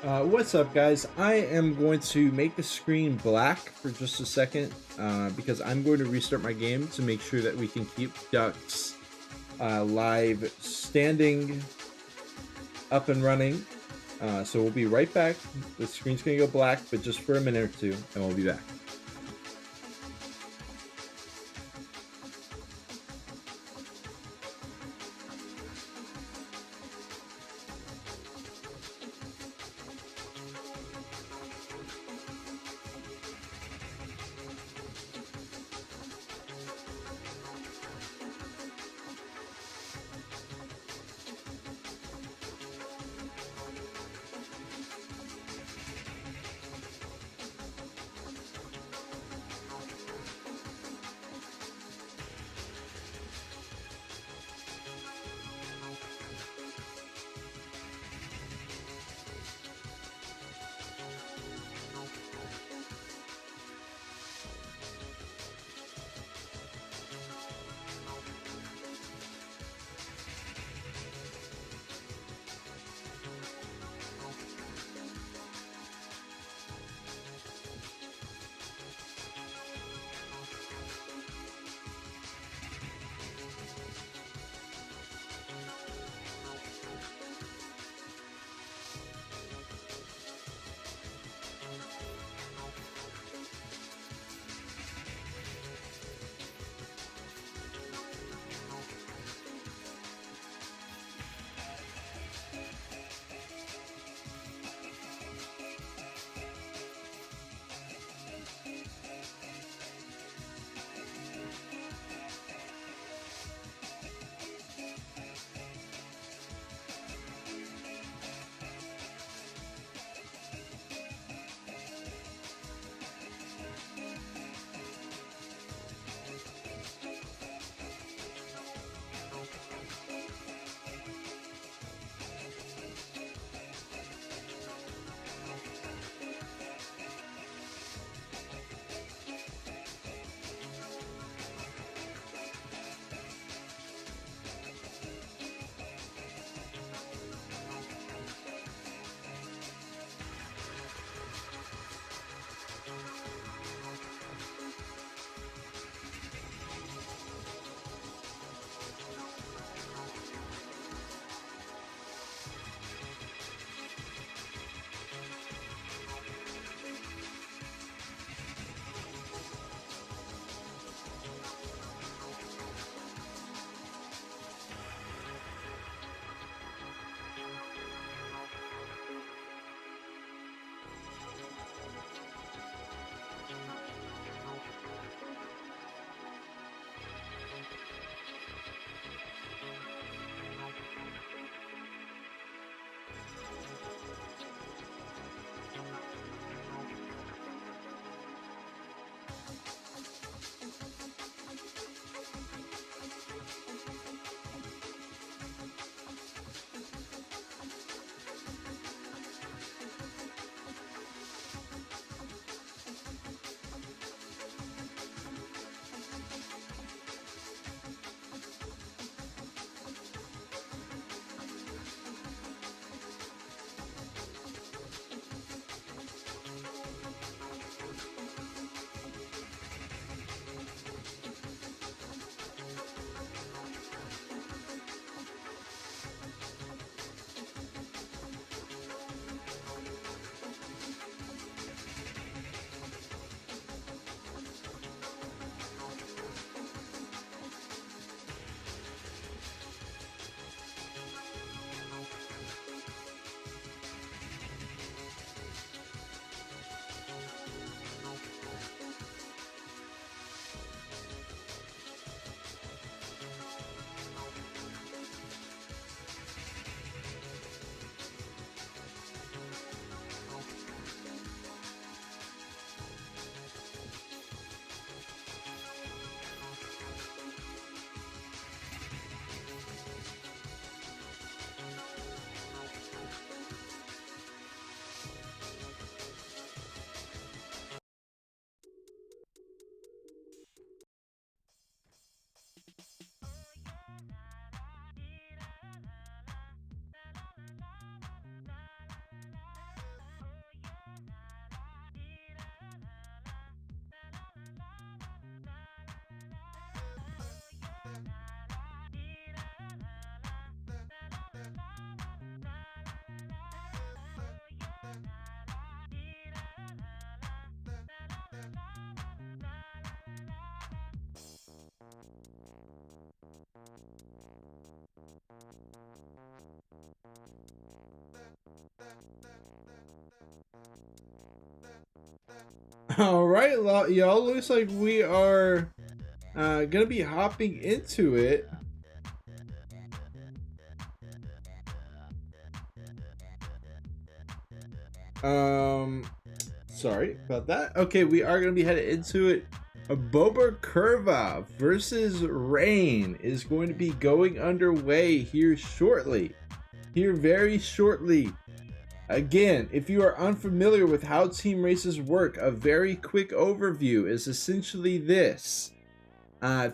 What's up, guys? I am going to make the screen black for just a second because I'm going to restart my game to make sure that we can keep Ducks live standing up and running. So we'll be right back. The screen's going to go black, but just for a minute or two, and we'll be back. All right, y'all. Looks like we are gonna be hopping into it. Sorry about that. Okay, we are gonna be headed into it. Krwa versus Rain is going to be going underway here shortly. Here very shortly. Again, if you are unfamiliar with how team races work, a very quick overview is essentially this.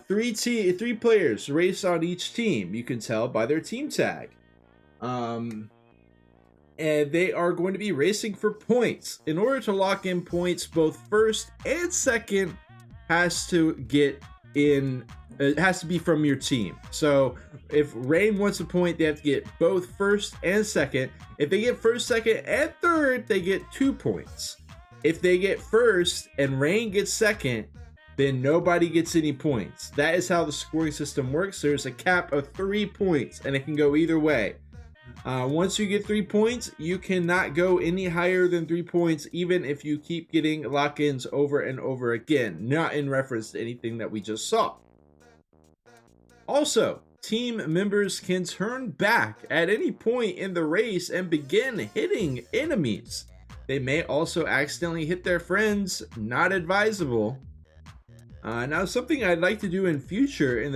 Three players race on each team. You can tell by their team tag. And they are going to be racing for points. In order to lock in points, both first and second has to get in. It has to be from your team. So if Rain wants a point, they have to get both first and second. If they get first, second, and third, they get 2 points. If they get first and Rain gets second, then nobody gets any points. That is how the scoring system works. There's a cap of 3 points, and it can go either way. Once you get 3 points, you cannot go any higher than 3 points, even if you keep getting lock-ins over and over again, not in reference to anything that we just saw. Also, team members can turn back at any point in the race and begin hitting enemies. They may also accidentally hit their friends, not advisable. Now, something I'd like to do in the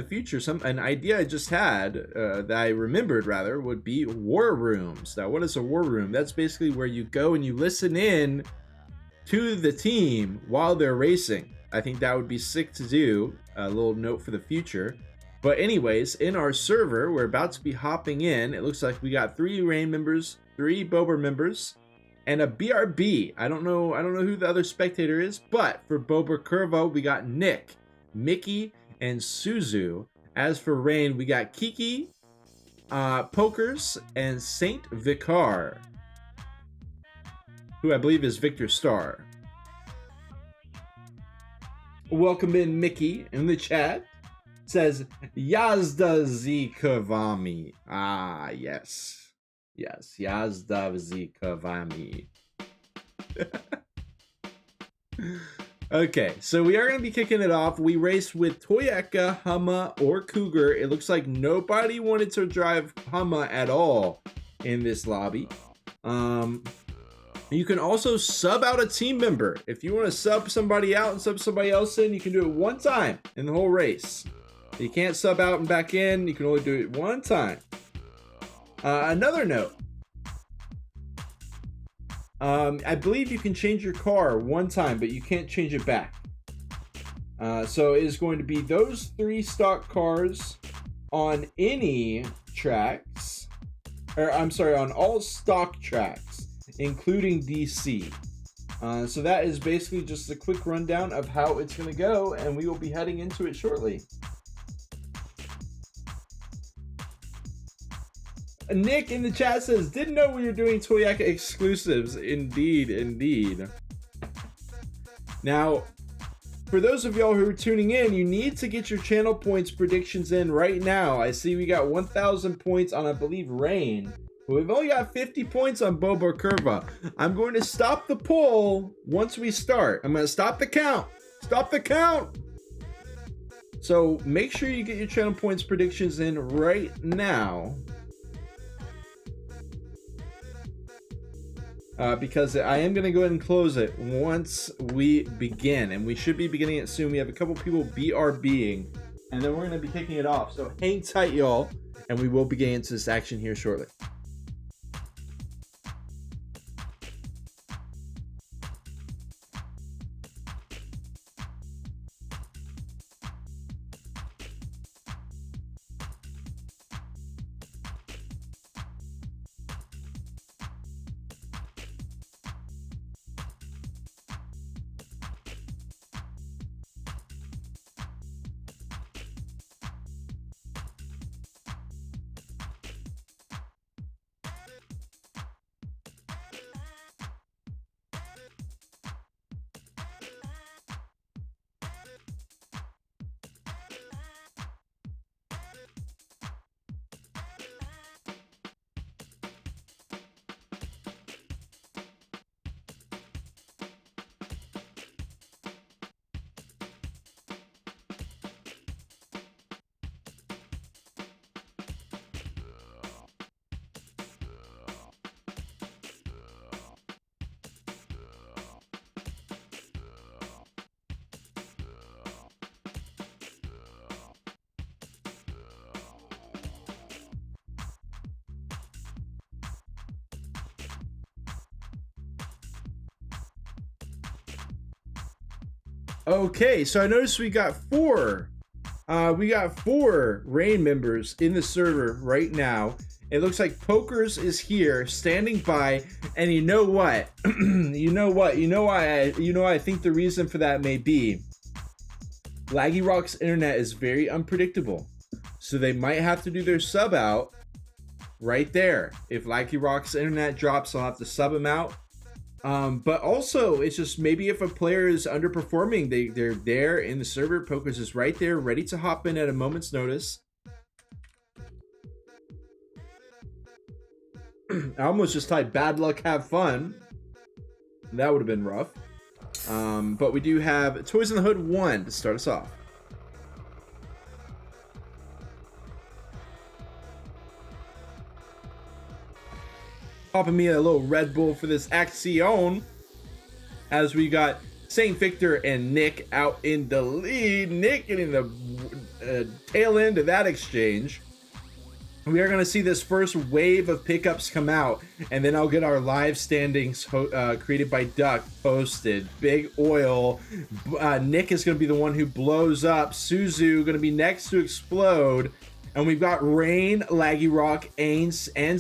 future, an idea I just had, that I remembered rather, would be war rooms. Now, what is a war room? That's basically where you go and you listen in to the team while they're racing. I think that would be sick to do. A little note for the future. But anyways, in our server, we're about to be hopping in. It looks like we got 3 Rain members, 3 Bober members, and a BRB. I don't know who the other spectator is, but for Krwa, we got Nick, Mickey, and Suzu. As for Rain, we got Kiki, Pokers, and Saint Vicar, who I believe is Victor Star. Welcome in, Mickey, in the chat. Says Yazda Zikavami. Ah, yes. Yes, Yazda Zikavami. Okay, so we are going to be kicking it off. We raced with Toyota, Hummer, or Cougar. It looks like nobody wanted to drive Hummer at all in this lobby. You can also sub out a team member. If you want to sub somebody out and sub somebody else in, you can do it one time in the whole race. You can't sub out and back in. You can only do it one time. Another note. I believe you can change your car one time, but you can't change it back. So it is going to be those 3 stock cars on any tracks. Or I'm sorry, on all stock tracks, including DC. So that is basically just a quick rundown of how it's going to go, and we will be heading into it shortly. Nick in the chat says, didn't know we were doing Toyota exclusives. Indeed, indeed. Now, for those of y'all who are tuning in, you need to get your channel points predictions in right now. I see we got 1,000 points on, I believe, Rain. But we've only got 50 points on Krwa. I'm going to stop the poll once we start. I'm going to stop the count. Stop the count! So make sure you get your channel points predictions in right now. Because I am going to go ahead and close it once we begin. And we should be beginning it soon. We have a couple people BRBing. And then we're going to be kicking it off. So hang tight, y'all. And we will begin into this action here shortly. Okay, so I noticed we got four Rain members in the server right now. It looks like Pokers is here, standing by, and you know what? You know why I think the reason for that may be Laggy Rock's internet is very unpredictable. So they might have to do their sub out right there. If Laggy Rock's internet drops, I'll have to sub him out. But also, it's just maybe if a player is underperforming, they're there in the server. Pokers is right there, ready to hop in at a moment's notice. I almost just typed bad luck, have fun. That would have been rough. But we do have Toys in the Hood 1 to start us off. Popping me a little Red Bull for this action, as we got St. Victor and Nick out in the lead. Nick getting the tail end of that exchange. We are going to see this first wave of pickups come out, and then I'll get our live standings created by Duck posted. Big Oil. Nick is going to be the one who blows up. Suzu going to be next to explode. And we've got Rain, Laggy Rock, Ains, and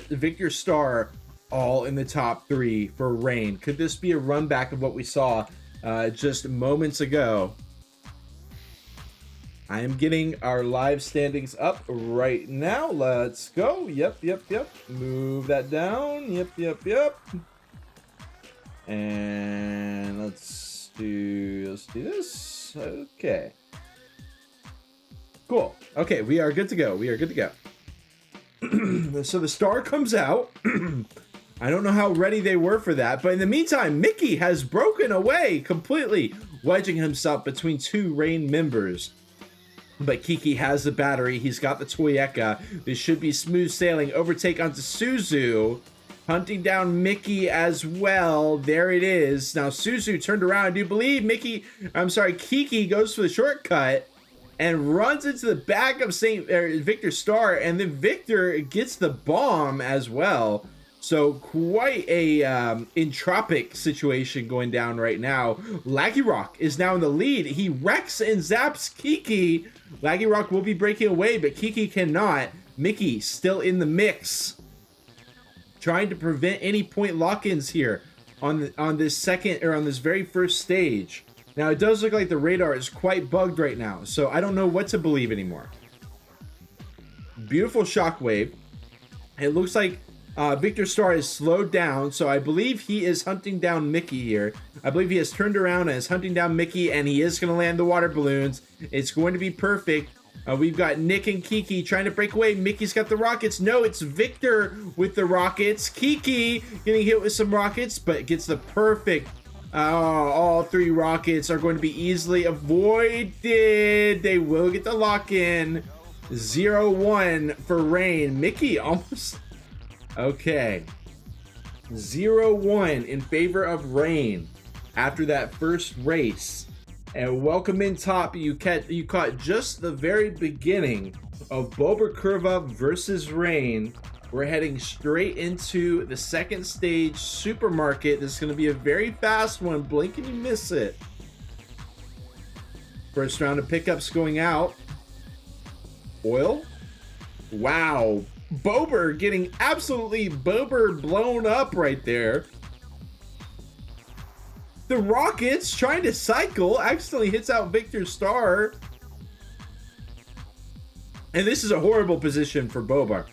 Victor Star all in the top 3 for Rain. Could this be a run back of what we saw just moments ago? I am getting our live standings up right now. Let's go. Yep. Move that down. Yep. And let's do this. Okay. Cool. Okay, we are good to go. So the star comes out. I don't know how ready they were for that, but in the meantime, Mickey has broken away completely, wedging himself between 2 Rain members. But Kiki has the battery. He's got the Toyeka. This should be smooth sailing. Overtake onto Suzu. Hunting down Mickey as well. There it is. Now Suzu turned around. I do believe Kiki goes for the shortcut and runs into the back of Victor Star, and then Victor gets the bomb as well. So quite a entropic situation going down right now. Laggy Rock is now in the lead. He wrecks and zaps Kiki. Laggy Rock will be breaking away, but Kiki cannot. Mickey still in the mix, trying to prevent any point lock-ins here on this very first stage. Now, it does look like the radar is quite bugged right now, so I don't know what to believe anymore. Beautiful shockwave. It looks like Victor Star is slowed down, so I believe he is hunting down Mickey here. I believe he has turned around and is hunting down Mickey, and he is going to land the water balloons. It's going to be perfect. We've got Nick and Kiki trying to break away. Mickey's got the rockets. No, it's Victor with the rockets. Kiki getting hit with some rockets, but gets the perfect. All 3 rockets are going to be easily avoided. They will get the lock-in. 0-1 for Rain. Mickey almost... Okay. 0-1 in favor of Rain after that first race. And welcome in top. You caught just the very beginning of Bober Krwa versus Rain. We're heading straight into the second stage supermarket. This is going to be a very fast one. Blink and you miss it. First round of pickups going out. Oil. Wow. Bober getting absolutely blown up right there. The Rockets trying to cycle. Accidentally hits out Victor Star. And this is a horrible position for Bober.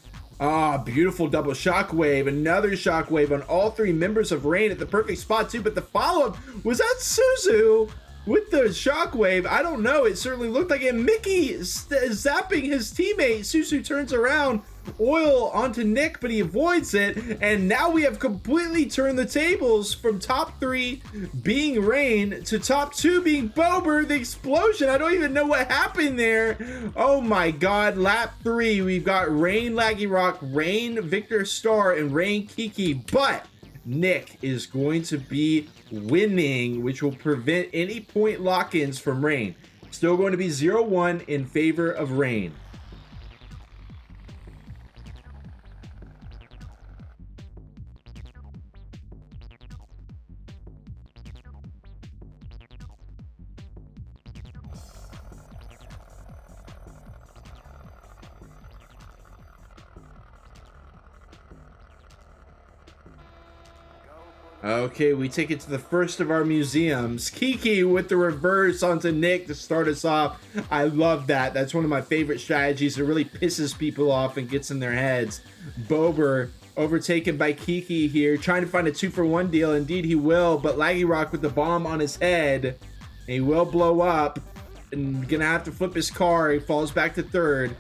Beautiful double shockwave. Another shockwave on all 3 members of Rain at the perfect spot too. But the follow-up, was that Suzu with the shockwave? I don't know. It certainly looked like it. Mickey zapping his teammate. Suzu turns around. Oil onto Nick, but he avoids it. And now we have completely turned the tables from top 3 being Rain to top 2 being Bober. The explosion. I don't even know what happened there. Oh my God. Lap 3. We've got Rain Laggy Rock, Rain Victor Star, and Rain Kiki. But Nick is going to be winning, which will prevent any point lock-ins from Rain. Still going to be 0-1 in favor of Rain. Okay, we take it to the first of our museums. Kiki with the reverse onto Nick to start us off. I love that. That's one of my favorite strategies. It really pisses people off and gets in their heads. Bober overtaken by Kiki here, trying to find a 2-for-1 deal. Indeed he will, but Laggy Rock with the bomb on his head. He will blow up and gonna have to flip his car. He falls back to third,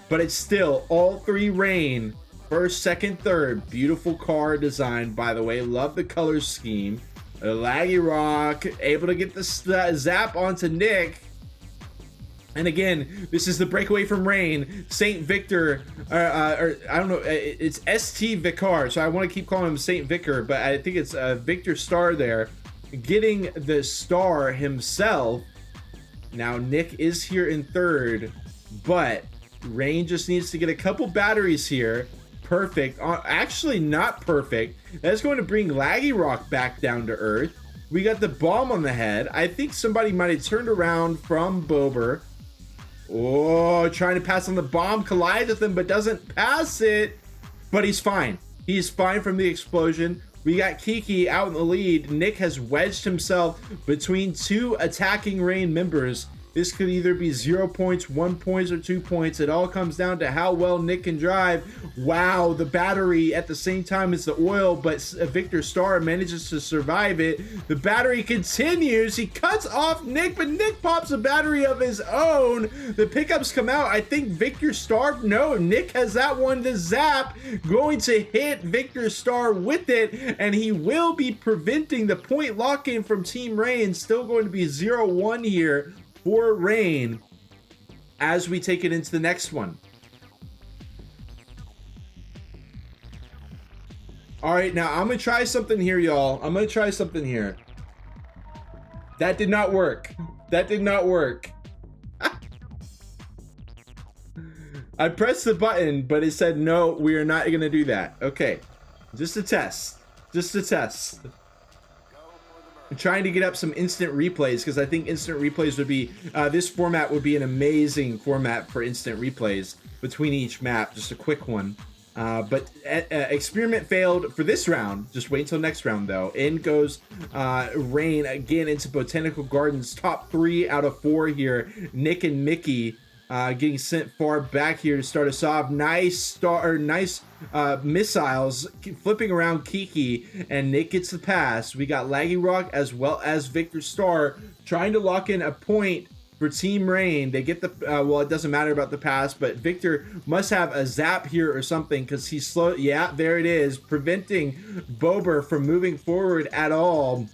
but it's still all three Rain. First, second, third. Beautiful car design, by the way. Love the color scheme. Laggy Rock able to get the zap onto Nick. And again, this is the breakaway from Rain. Saint Victor, or I don't know, it's ST Vicar, so I want to keep calling him Saint Vicar, but I think it's Victor Star there. Getting the star himself. Now, Nick is here in third, but Rain just needs to get a couple batteries here. Perfect. Actually, not perfect. That's going to bring Laggy Rock back down to earth. We got the bomb on the head. I think somebody might have turned around from Bober. Oh, trying to pass on the bomb. Collides with him, but doesn't pass it. But he's fine. He's fine from the explosion. We got Kiki out in the lead. Nick has wedged himself between two attacking Rain members. This could either be 0 points, 1 point, or 2 points. It all comes down to how well Nick can drive. Wow, the battery at the same time as the oil, but Victor Star manages to survive it. The battery continues. He cuts off Nick, but Nick pops a battery of his own. The pickups come out. I think Victor Star, no, Nick has that one to zap. Going to hit Victor Star with it, and he will be preventing the point lock-in from Team Rain. Still going to be 0-1 here for Rain as we take it into the next one. All right, now I'm gonna try something here, y'all. I'm gonna try something here. That did not work. That did not work. I pressed the button, but it said no, we are not gonna do that. Okay, just a test. Just a test. I'm trying to get up some instant replays because I think instant replays would be, this format would be an amazing format for instant replays between each map. Just a quick one. But experiment failed for this round. Just wait until next round though. In goes Rain again into Botanical Gardens. Top 3 out of 4 here. Nick and Mickey getting sent far back here to start us off. Nice missiles flipping around Kiki, and Nick gets the pass. We got Laggy Rock as well as Victor Star trying to lock in a point for Team Rain. They get the well, it doesn't matter about the pass, but Victor must have a zap here or something because he's slow. Yeah, there it is, preventing Bober from moving forward at all.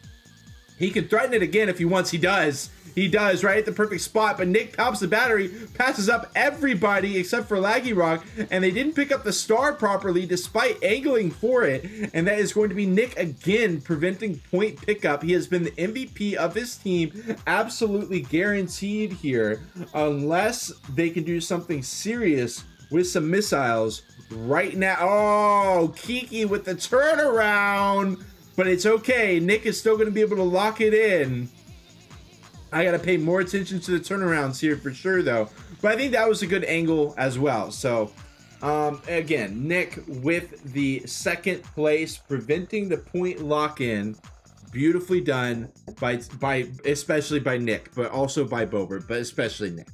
He can threaten it again if he wants. He does. He does, right at the perfect spot, but Nick pops the battery, passes up everybody except for Laggy Rock, and they didn't pick up the star properly despite angling for it, and that is going to be Nick again preventing point pickup. He has been the MVP of his team, absolutely guaranteed here, unless they can do something serious with some missiles right now. Oh, Kiki with the turnaround, but it's okay. Nick is still going to be able to lock it in. I got to pay more attention to the turnarounds here for sure, though. But I think that was a good angle as well. So, again, Nick with the second place, preventing the point lock-in. Beautifully done by especially by Nick, but also by Bober, but especially Nick.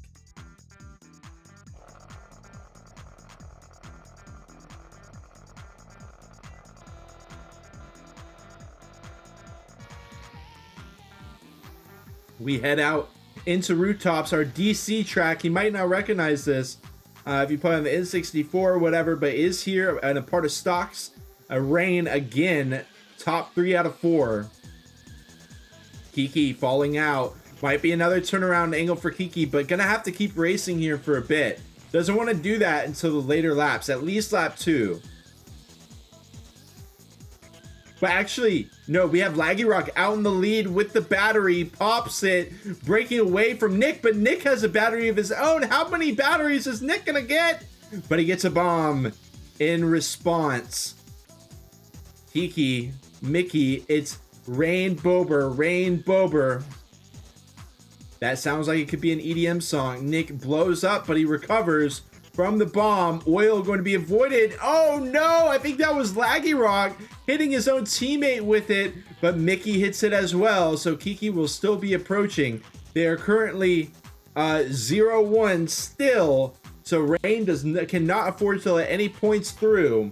We head out into Rooftops, our DC track. You might not recognize this if you play on the N64 or whatever, but is here and a part of stocks. Rain again, top 3 out of 4. Kiki falling out. Might be another turnaround angle for Kiki, but gonna have to keep racing here for a bit. Doesn't want to do that until the later laps, at least lap 2. But actually, no, we have Laggy Rock out in the lead with the battery, pops it, breaking away from Nick, but Nick has a battery of his own. How many batteries is Nick gonna get? But he gets a bomb in response. Kiki, Mickey, it's Rain Bober, Rain Bober. That sounds like it could be an EDM song. Nick blows up, but he recovers. from the bomb. Oil going to be avoided. Oh no, I think that was Laggy Rock hitting his own teammate with it, but Mickey hits it as well, so Kiki will still be approaching. They are currently 0-1 still, so Rain cannot afford to let any points through.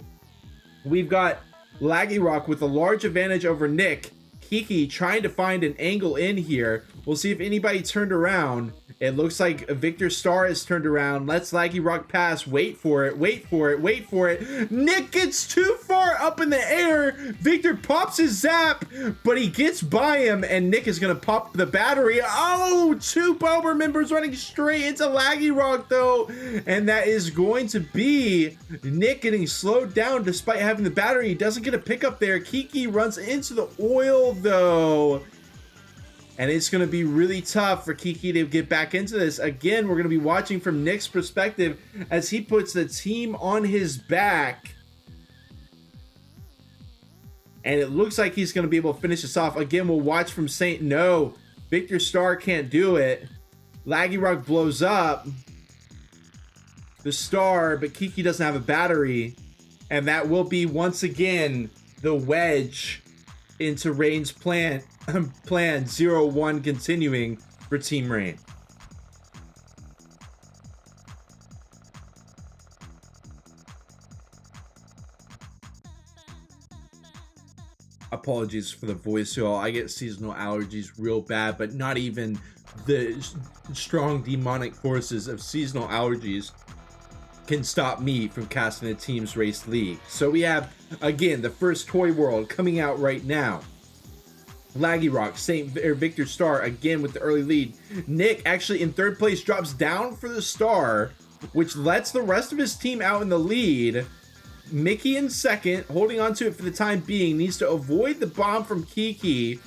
We've got Laggy Rock with a large advantage over Nick. Kiki trying to find an angle in here. We'll see if anybody turned around. It looks like Victor Star is turned around. Let's Laggy Rock pass. Wait for it. Wait for it. Wait for it. Nick gets too far up in the air. Victor pops his zap, but he gets by him, and Nick is going to pop the battery. Oh, two Bober members running straight into Laggy Rock, though. And that is going to be Nick getting slowed down despite having the battery. He doesn't get a pickup there. Kiki runs into the oil, though. And it's going to be really tough for Kiki to get back into this. Again, we're going to be watching from Nick's perspective as he puts the team on his back. And it looks like he's going to be able to finish this off. Again, we'll watch from Saint. No, Victor Star can't do it. Laggy Rock blows up the Star, but Kiki doesn't have a battery. And that will be, once again, the wedge into Rain's plan 0-1 continuing for Team Rain. Apologies for the voice, y'all. I get seasonal allergies real bad, but not even the strong demonic forces of seasonal allergies can stop me from casting a Teams Race League. So we have, again, the first Toy World coming out right now. Laggy Rock, Victor Star again with the early lead. Nick actually in third place drops down for the Star, which lets the rest of his team out in the lead. Mickey in second, holding on to it for the time being, needs to avoid the bomb from Kiki.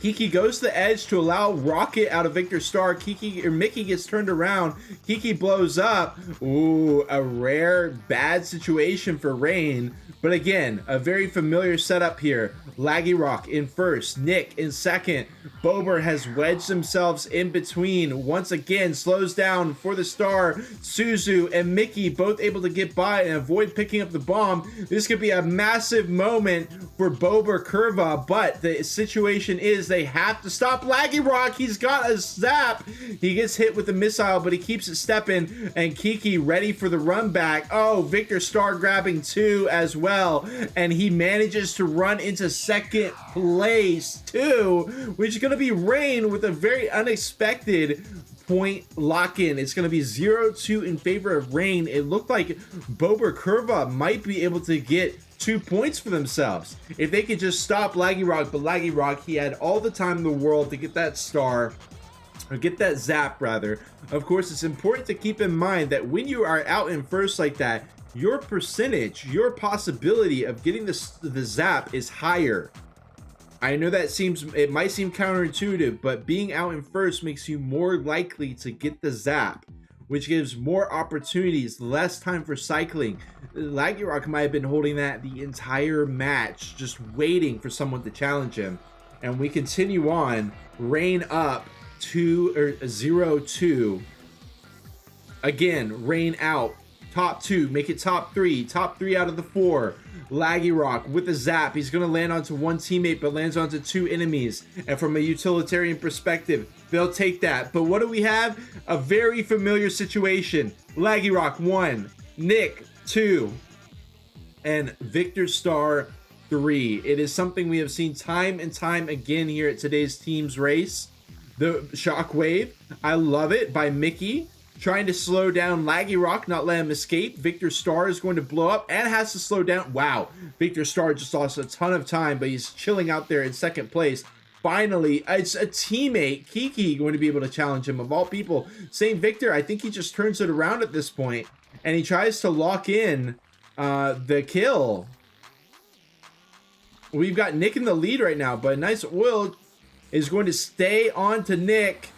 Kiki goes to the edge to allow Rocket out of Victor Star. Mickey gets turned around. Kiki blows up. Ooh, a rare bad situation for Rain. But again, a very familiar setup here. Laggy Rock in first, Nick in second. Bober has wedged themselves in between. Once again, slows down for the Star. Suzu and Mickey both able to get by and avoid picking up the bomb. This could be a massive moment for Bober Krwa, but the situation is they have to stop Laggy Rock. He's got a zap. He gets hit with the missile, but he keeps it stepping, and Kiki ready for the run back. Oh, Victor Star grabbing two as well, and he manages to run into second place too, which is going to be Rain with a very unexpected point lock-in. It's going to be 0-2 in favor of Rain. It looked like Bober Krwa might be able to get 2 points for themselves if they could just stop Laggy Rock, but Laggy Rock, he had all the time in the world to get that Star, or get that zap rather. Of course, it's important to keep in mind that when you are out in first like that, your percentage, your possibility of getting the zap is higher. I know that it might seem counterintuitive, but being out in first makes you more likely to get the zap, which gives more opportunities, less time for cycling. Laggy Rock might have been holding that the entire match, just waiting for someone to challenge him. And we continue on. Rain up 0-2. Again, Rain out. Top two, make it top three out of the four. Laggy Rock with a zap. He's going to land onto one teammate, but lands onto two enemies. And from a utilitarian perspective, they'll take that. But what do we have? A very familiar situation. Laggy Rock 1, Nick 2, and Victor Star 3. It is something we have seen time and time again here at today's Teams Race. The Shockwave, I love it, by Mickey. Trying to slow down Laggy Rock, not let him escape. Victor Star is going to blow up and has to slow down. Wow, Victor Star just lost a ton of time, but he's chilling out there in second place. Finally, it's a teammate, Kiki, going to be able to challenge him. Of all people, St. Victor, I think he just turns it around at this point, and he tries to lock in the kill. We've got Nick in the lead right now, but Nice Oil is going to stay on to Nick.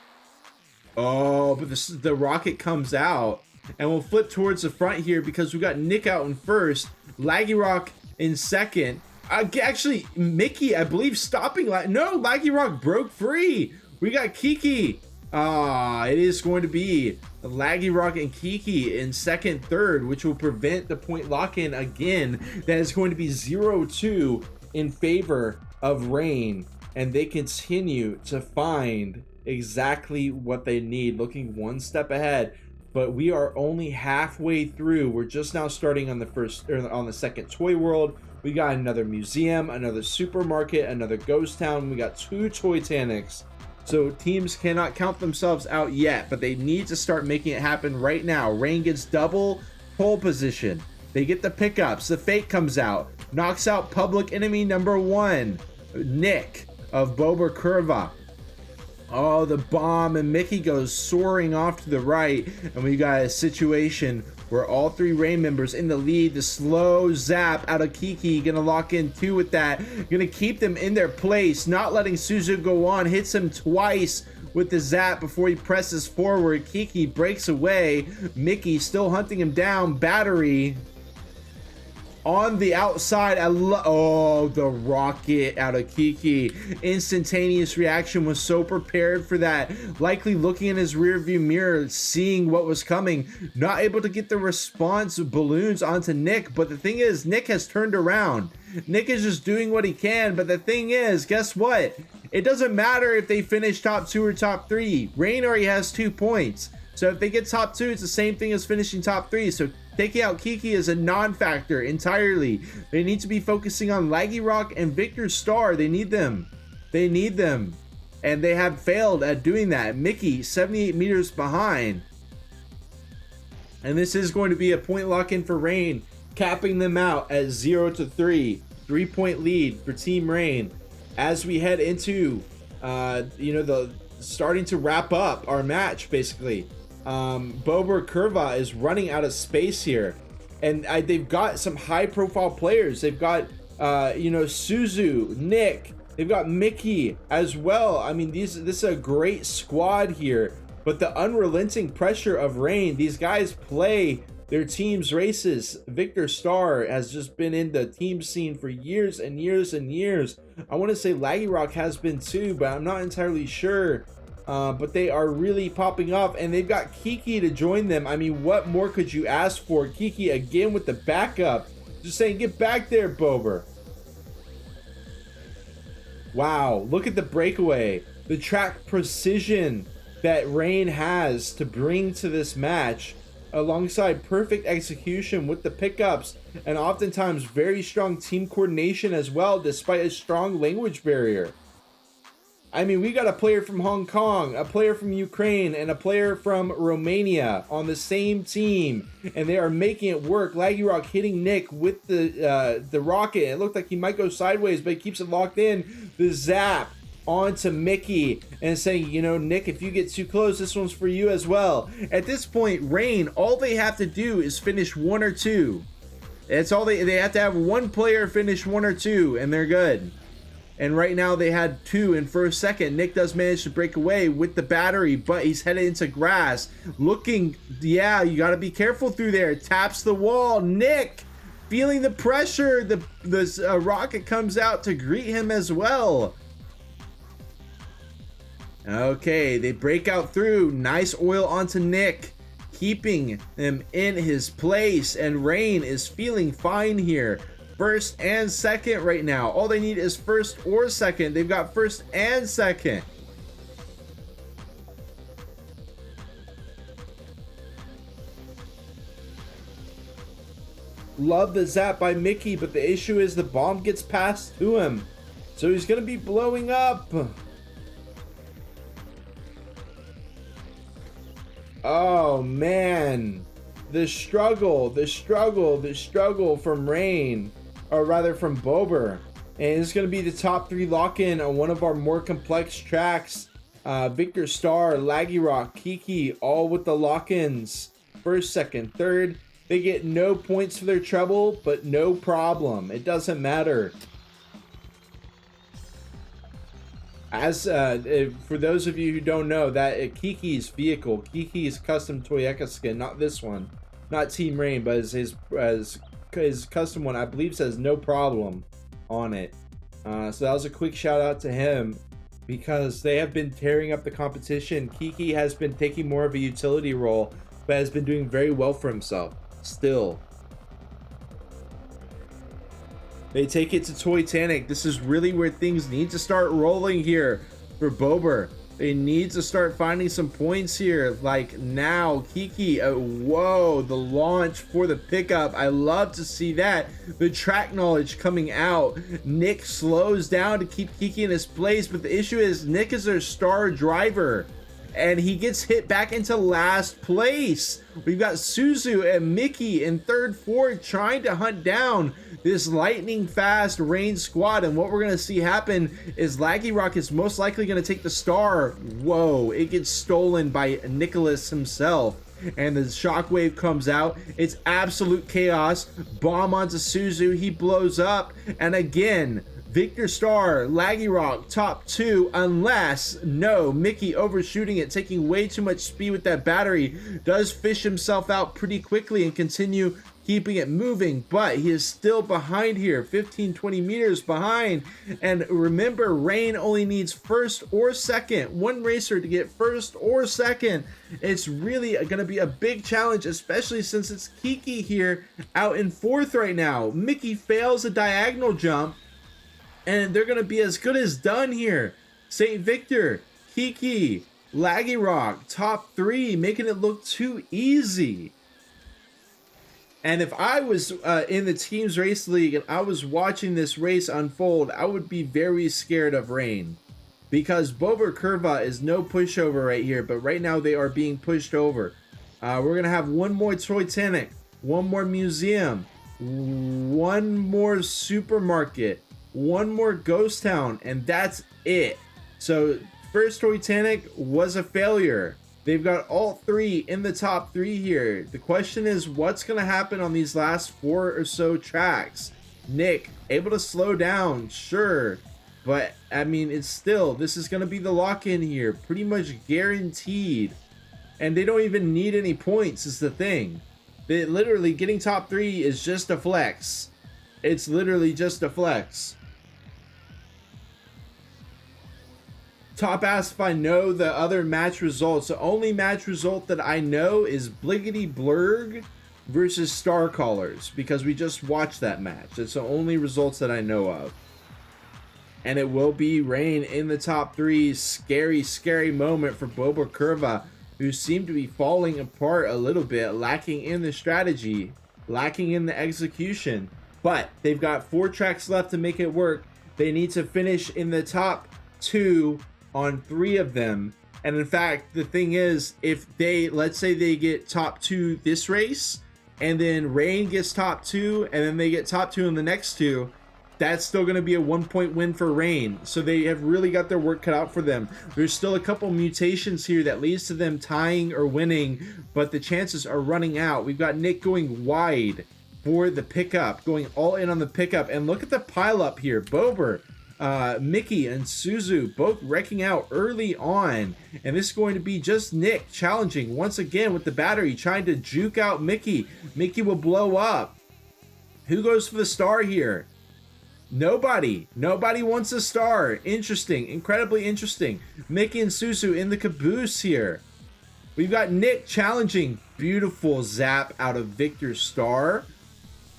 Oh, but the rocket comes out, and we'll flip towards the front here because we got Nick out in first, Laggy Rock in second. Actually, Mickey, I believe, stopping. No, Laggy Rock broke free. We got Kiki It is going to be Laggy Rock and Kiki in second, third, which will prevent the point lock-in again. That is going to be 0-2 in favor of Rain, and they continue to find exactly what they need, looking one step ahead. But we are only halfway through. We're just now starting on the second toy world. We got another museum, another supermarket, another ghost town. We got 2 Toytanics. So teams cannot count themselves out yet, but they need to start making it happen right now. Rain gets double pole position. They get the pickups. The fake comes out, knocks out public enemy number 1, Nick of Bober Krwa. Oh, the bomb, and Mickey goes soaring off to the right, and we got a situation where all 3 Rain members in the lead. The slow zap out of Kiki, gonna lock in 2 with that, gonna keep them in their place, not letting Suzu go on. Hits him twice with the zap before he presses forward. Kiki breaks away. Mickey still hunting him down. Battery on the outside. Oh, the rocket out of Kiki. Instantaneous reaction, was so prepared for that. Likely looking in his rear view mirror, seeing what was coming. Not able to get the response balloons onto Nick, but the thing is, Nick has turned around. Nick is just doing what he can, but the thing is, guess what? It doesn't matter if they finish top 2 or top 3. Rain already has 2 points. So if they get top 2, it's the same thing as finishing top 3. So taking out Kiki is a non-factor entirely. They need to be focusing on Laggy Rock and Victor Star. They need them. They need them. And they have failed at doing that. Mickey, 78 meters behind. And this is going to be a point lock-in for Rain, capping them out at 0-3. 3-point lead for Team Rain. As we head into, the starting to wrap up our match, basically. Bober Krwa is running out of space here, and they've got some high-profile players. They've got Suzu, Nick. They've got Mickey as well. I mean, this is a great squad here. But the unrelenting pressure of Rain, these guys play their team's races. Victor Star has just been in the team scene for years and years and years. I want to say Laggy Rock has been too, but I'm not entirely sure. But they are really popping up, and they've got Kiki to join them. I mean, what more could you ask for? Kiki again with the backup. Just saying, get back there, Bober. Wow, look at the breakaway. The track precision that Rain has to bring to this match, alongside perfect execution with the pickups, and oftentimes very strong team coordination as well, despite a strong language barrier. I mean, we got a player from Hong Kong, a player from Ukraine, and a player from Romania on the same team, and they are making it work. Laggy Rock hitting Nick with the rocket. It looked like he might go sideways, but he keeps it locked in. The zap onto Mickey and saying, Nick, if you get too close, this one's for you as well. At this point, Rain, all they have to do is finish 1 or 2. That's all they have to have one player finish 1 or 2, and they're good. And right now they had 2 in first, second. Nick does manage to break away with the battery, but he's headed into grass. Looking, yeah, you got to be careful through there. Taps the wall. Nick, feeling the pressure. The rocket comes out to greet him as well. Okay, they break out through. Nice oil onto Nick, keeping him in his place. And Rain is feeling fine here. First and second right now. All they need is first or second. They've got first and second. Love the zap by Mickey, but the issue is the bomb gets passed to him. So he's going to be blowing up. Oh, man. The struggle from Rain, or rather from Bober. And it's going to be the top 3 lock-in on one of our more complex tracks. Victor Star, Laggy Rock, Kiki, all with the lock-ins. First, second, third. They get no points for their treble, but no problem. It doesn't matter. As for those of you who don't know, that Kiki's vehicle, Kiki's custom Toyota skin, not this one, not Team Rain, but his custom one, I believe says no problem on it. So that was a quick shout out to him. because they have been tearing up the competition. Kiki has been taking more of a utility role, but has been doing very well for himself still. They take it to Titanic. This is really where things need to start rolling here for Bober. They need to start finding some points here, like now. Kiki, whoa, the launch for the pickup. I love to see that. The track knowledge coming out. Nick slows down to keep Kiki in his place, but the issue is Nick is their star driver, and he gets hit back into last place. We've got Suzu and Mickey in third, fourth, trying to hunt down this lightning fast Rain squad. And what we're going to see happen is Laggy Rock is most likely going to take the star. Whoa, it gets stolen by Nicholas himself. And the shockwave comes out. It's absolute chaos. Bomb onto Suzu. He blows up. And again, Victor Star, Laggy Rock, top 2, unless, no, Mickey overshooting it, taking way too much speed with that battery, does fish himself out pretty quickly and continue keeping it moving, but he is still behind here, 15-20 meters behind. And remember, Rain only needs first or second, one racer to get first or second. It's really going to be a big challenge, especially since it's Kiki here out in fourth right now. Mickey fails a diagonal jump, and they're going to be as good as done here. St. Victor, Kiki, Laggy Rock, top 3, making it look too easy. And if I was in the Teams Race League and I was watching this race unfold, I would be very scared of Rain. Because Bober Krwa is no pushover right here, but right now they are being pushed over. We're going to have one more Titanic, one more museum, one more supermarket, one more ghost town, and that's it. So first Titanic was a failure. They've got all 3 in the top 3 here. The question is, what's going to happen on these last 4 or so tracks? Nick, able to slow down, sure. But, I mean, it's still, this is going to be the lock-in here. Pretty much guaranteed. And they don't even need any points is the thing. They literally, getting top 3 is just a flex. It's literally just a flex. Top asked if I know the other match results. The only match result that I know is Bliggity Blurg versus Star Callers, because we just watched that match. It's the only results that I know of. And it will be Rain in the top 3. Scary, scary moment for Bober Krwa, who seem to be falling apart a little bit, lacking in the strategy, lacking in the execution. But they've got 4 tracks left to make it work. They need to finish in the top 2 on 3 of them. And in fact, the thing is, if they, let's say they get top 2 this race, and then Rain gets top 2, and then they get top 2 in the next 2, that's still going to be a 1-point win for Rain. So they have really got their work cut out for them. There's still a couple mutations here that leads to them tying or winning, but the chances are running out. We've got Nick going wide for the pickup, going all in on the pickup. And look at the pile up here. Bober, Mickey and Suzu both wrecking out early on, and this is going to be just Nick challenging once again with the battery, trying to juke out Mickey. Mickey will blow up. Who goes for the star here? Nobody wants a star. Interesting, incredibly interesting. Mickey and Suzu in the caboose here. We've got Nick challenging. Beautiful zap out of Victor Star,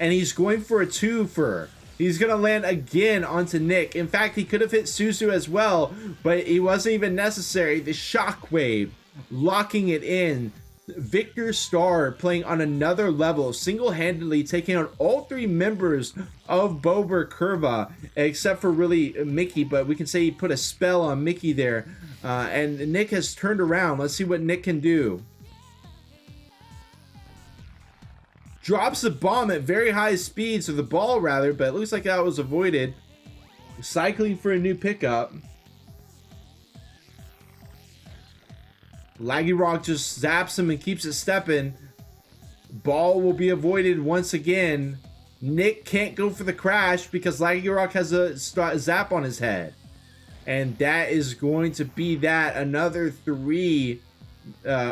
and he's going for a twofer. He's going to land again onto Nick. In fact, he could have hit Suzu as well, but it wasn't even necessary. The shockwave locking it in. Victor Star playing on another level, single-handedly taking out all 3 members of Bober Krwa, except for really Mickey, but we can say he put a spell on Mickey there. And Nick has turned around. Let's see what Nick can do. Drops the bomb at very high speeds, or the ball rather, but it looks like that was avoided. Cycling for a new pickup. Laggy Rock just zaps him and keeps it stepping. Ball will be avoided once again. Nick can't go for the crash because Laggy Rock has a zap on his head. And that is going to be that. Another 3.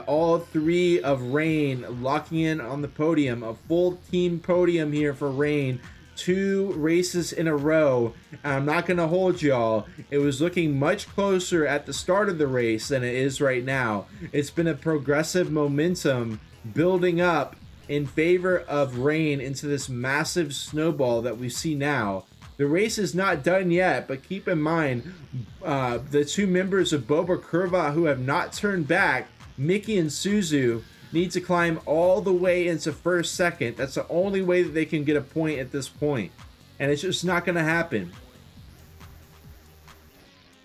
All 3 of Rain locking in on the podium. A full team podium here for Rain. 2 races in a row. And I'm not going to hold y'all. It was looking much closer at the start of the race than it is right now. It's been a progressive momentum building up in favor of Rain into this massive snowball that we see now. The race is not done yet, but keep in mind the 2 members of Boba Krwa who have not turned back, Mickey and Suzu, need to climb all the way into first, second. That's the only way that they can get a point at this point. And it's just not going to happen.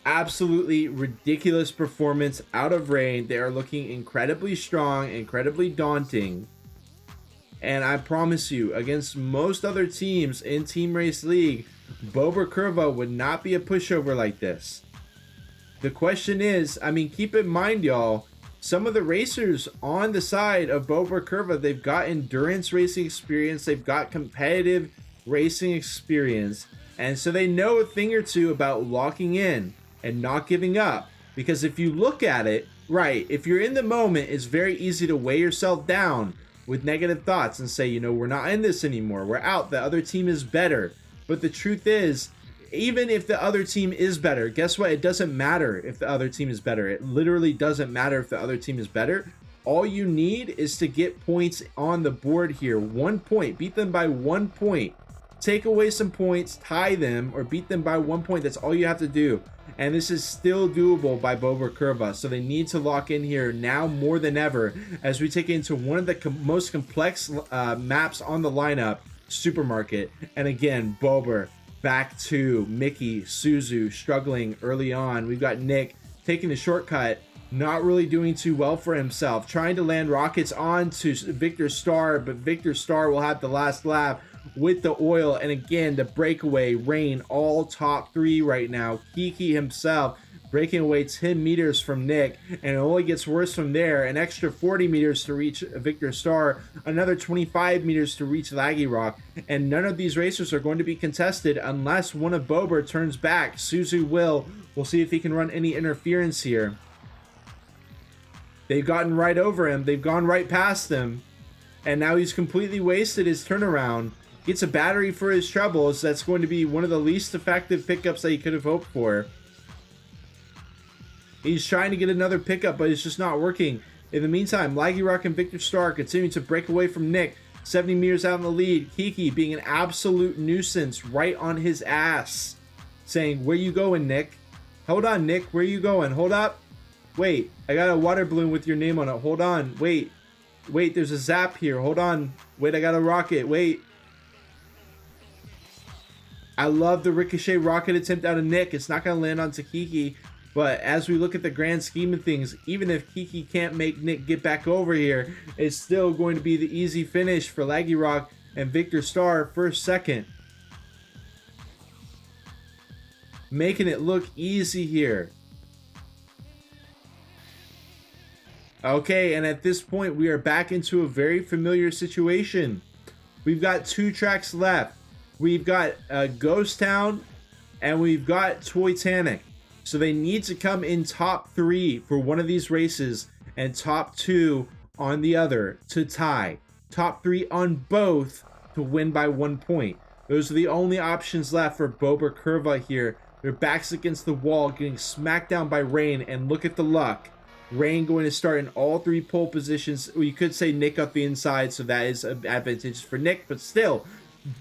Absolutely ridiculous performance out of Rain. They are looking incredibly strong, incredibly daunting. And I promise you, against most other teams in Teamrace League, Boba Krwa would not be a pushover like this. The question is, I mean, keep in mind, y'all, some of the racers on the side of Boba Krwa, they've got endurance racing experience, they've got competitive racing experience, and so they know a thing or two about locking in and not giving up. Because if you look at it, right, if you're in the moment, it's very easy to weigh yourself down with negative thoughts and say, you know, we're not in this anymore, we're out, the other team is better. But the truth is, even if the other team is better, guess what? It doesn't matter if the other team is better. It literally doesn't matter if the other team is better. All you need is to get points on the board here. 1 point. Beat them by 1 point. Take away some points, tie them, or beat them by 1 point. That's all you have to do. And this is still doable by Boba Krwa. So they need to lock in here now more than ever as we take into one of the most complex maps on the lineup, Supermarket. And again, Boba back to Mickey, Suzu struggling early on. We've got Nick taking the shortcut, not really doing too well for himself, trying to land rockets onto Victor Star, but Victor Star will have the last lap with the oil. And again, the breakaway, Rain, all top 3 right now. Kiki himself breaking away 10 meters from Nick, and it only gets worse from there. An extra 40 meters to reach Victor Star, another 25 meters to reach Laggy Rock, and none of these racers are going to be contested unless one of Boba turns back. Suzu will. We'll see if he can run any interference here. They've gotten right over him. They've gone right past him, and now he's completely wasted his turnaround. Gets a battery for his troubles. That's going to be one of the least effective pickups that he could have hoped for. He's trying to get another pickup, but it's just not working. In the meantime, Laggy Rock and Victor Star continue to break away from Nick. 70 meters out in the lead. Kiki being an absolute nuisance right on his ass. Saying, where you going, Nick? Hold on, Nick. Where you going? Hold up. Wait, I got a water balloon with your name on it. Hold on. Wait, there's a zap here. Hold on. Wait, I got a rocket. Wait. I love the ricochet rocket attempt out of Nick. It's not going to land onto Kiki. But as we look at the grand scheme of things, even if Kiki can't make Nick get back over here, it's still going to be the easy finish for Laggy Rock and Victor Star first, second. Making it look easy here. Okay, and at this point, we are back into a very familiar situation. We've got 2 tracks left. We've got Ghost Town and we've got Toytanic. So they need to come in top 3 for one of these races and top 2 on the other to tie. Top 3 on both to win by 1 point. Those are the only options left for Boba Krwa here. Their backs against the wall, getting smacked down by Rain, and look at the luck. Rain going to start in all 3 pole positions. Well, you could say Nick up the inside, so that is advantageous for Nick, but still,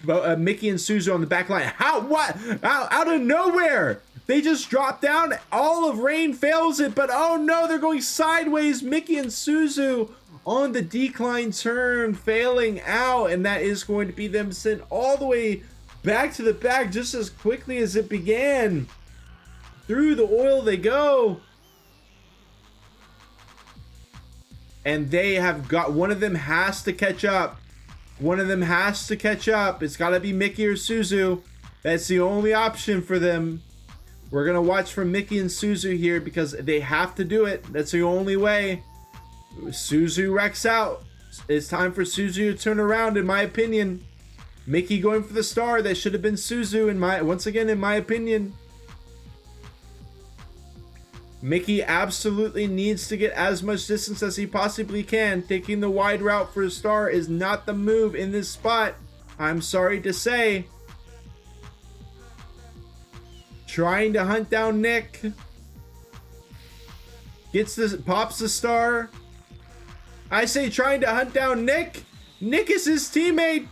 Mickey and Suzu on the back line. How? What? Out of nowhere! They just drop down. All of Rain fails it, but oh no, they're going sideways. Mickey and Suzu on the decline turn, failing out, and that is going to be them sent all the way back to the back just as quickly as it began. Through the oil they go. And they have got, one of them has to catch up. One of them has to catch up. It's got to be Mickey or Suzu. That's the only option for them. We're going to watch for Mickey and Suzu here because they have to do it. That's the only way. Suzu wrecks out. It's time for Suzu to turn around, in my opinion. Mickey going for the star. That should have been Suzu, once again, in my opinion. Mickey absolutely needs to get as much distance as he possibly can. Taking the wide route for a star is not the move in this spot. I'm sorry to say. trying to hunt down Nick. Pops the star. I say trying to hunt down Nick. Nick is his teammate.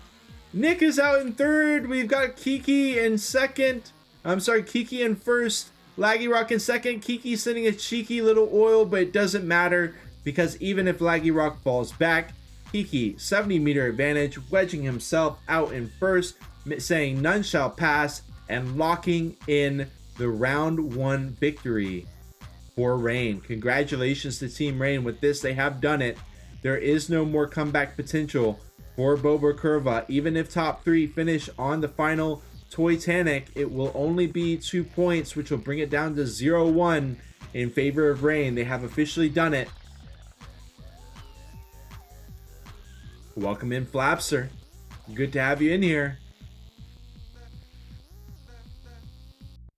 Nick is out in third. We've got Kiki in second. I'm sorry, Kiki in first. Laggy Rock in second. Kiki sending a cheeky little oil, but it doesn't matter because even if Laggy Rock falls back, Kiki, 70-meter advantage, wedging himself out in first, saying none shall pass, and locking in the round 1 victory for Rain. Congratulations to Team Rain. With this, they have done it. There is no more comeback potential for Boba Krwa. Even if top 3 finish on the final Titanic, it will only be 2 points, which will bring it down to 0-1 in favor of Rain. They have officially done it. Welcome in, Flapser. Good to have you in here.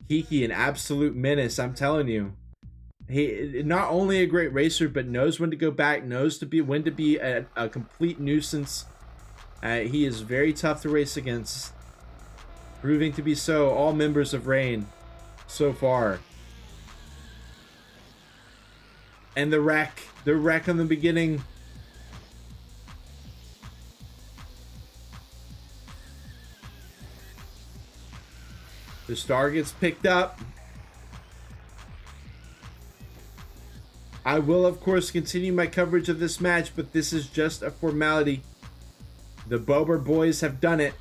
Kiki, an absolute menace, I'm telling you. He not only a great racer, but knows when to go back, knows when to be a complete nuisance. He is very tough to race against. Proving to be so, all members of Rain so far. And the wreck in the beginning. The star gets picked up. I will, of course, continue my coverage of this match, but this is just a formality. The Bober boys have done it.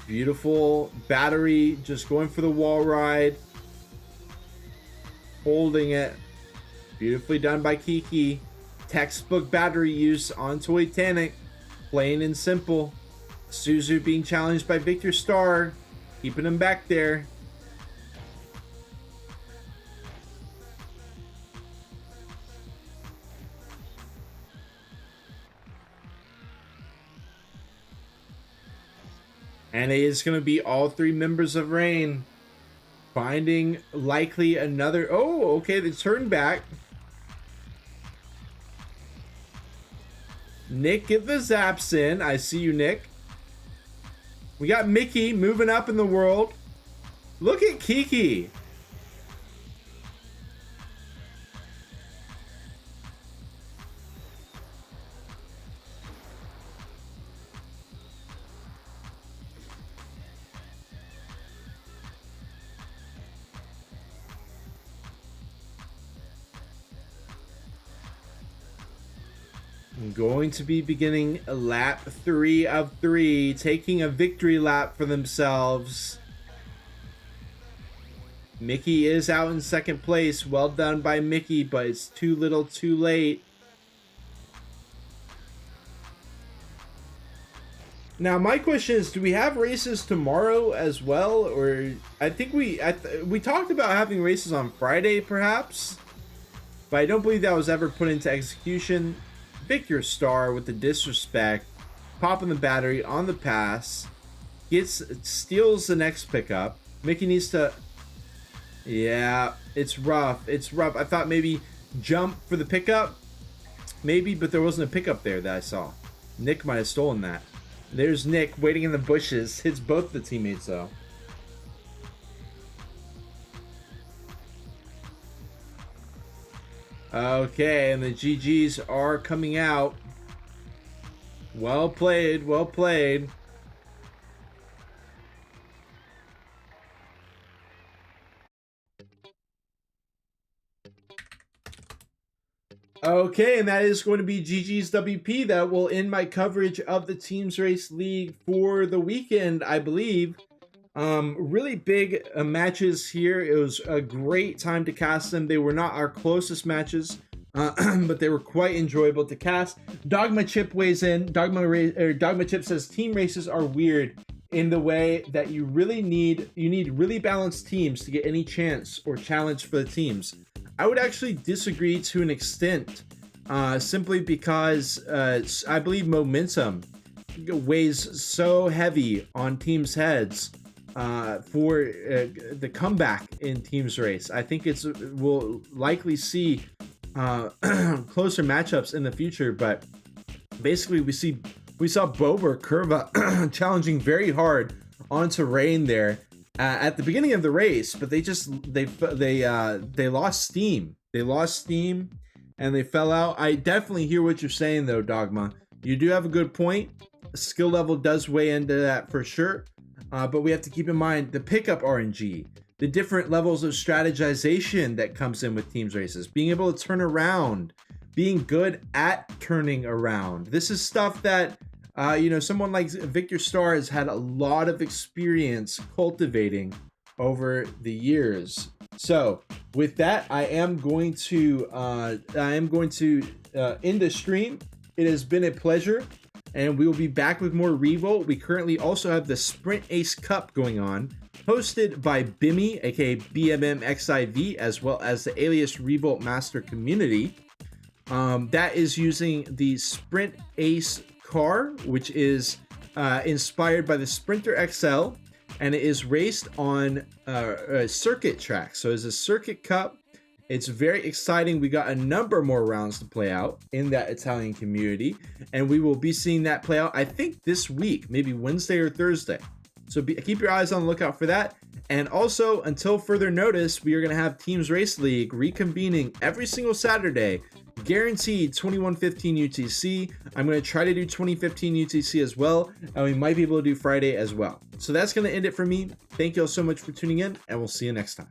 Beautiful battery, just going for the wall ride. Holding it. Beautifully done by Kiki. Textbook battery use on Titanic. Plain and simple. Suzu being challenged by Victor Star. Keeping him back there. And it is going to be all 3 members of Rain finding likely another... Oh, okay, the turn back. Nick, get the zaps in. I see you, Nick. We got Mickey moving up in the world. Look at Kiki. Going to be beginning lap 3 of 3, taking a victory lap for themselves. Mickey is out in second place. Well done by Mickey, but it's too little too late. Now my question is, do we have races tomorrow as well? Or I think we talked about having races on Friday perhaps, but I don't believe that was ever put into execution. Victor Star with the disrespect, popping the battery on the pass, steals the next pickup. Mickey needs to... Yeah, it's rough. It's rough. I thought maybe jump for the pickup. Maybe, but there wasn't a pickup there that I saw. Nick might have stolen that. There's Nick waiting in the bushes. Hits both the teammates though. Okay, and the GGs are coming out. Well played, well played. Okay, and that is going to be GG's WP. That will end my coverage of the Teamrace League for the weekend, I believe. Really big matches here. It was a great time to cast them. They were not our closest matches, but they were quite enjoyable to cast. Dogma Chip weighs in. Dogma Chip says team races are weird in the way that you need really balanced teams to get any chance or challenge for the teams. I would actually disagree to an extent, simply because I believe momentum weighs so heavy on teams' heads for the comeback in Teamrace. I think we'll likely see closer matchups in the future, but basically we saw Boba Krwa challenging very hard onto Rain there at the beginning of the race, but they lost steam. They lost steam and they fell out. I definitely hear what you're saying though, Dogma. You do have a good point. Skill level does weigh into that for sure. But we have to keep in mind the pickup RNG, the different levels of strategization that comes in with teams races, being able to turn around, being good at turning around. This is stuff that someone like Victor Starr has had a lot of experience cultivating over the years. So with that, I am going to end the stream. It has been a pleasure, and we will be back with more Revolt. We currently also have the Sprint Ace Cup going on, hosted by Bimmy, aka BMMXIV, as well as the Alias Revolt Master community. That is using the Sprint Ace car, which is inspired by the Sprinter XL, and it is raced on a circuit track. So it's a circuit cup. It's very exciting. We got a number more rounds to play out in that Italian community, and we will be seeing that play out, I think, this week, maybe Wednesday or Thursday. So keep your eyes on the lookout for that. And also, until further notice, we are going to have Teams Race League reconvening every single Saturday, guaranteed 2115 UTC. I'm going to try to do 2015 UTC as well, and we might be able to do Friday as well. So that's going to end it for me. Thank you all so much for tuning in, and we'll see you next time.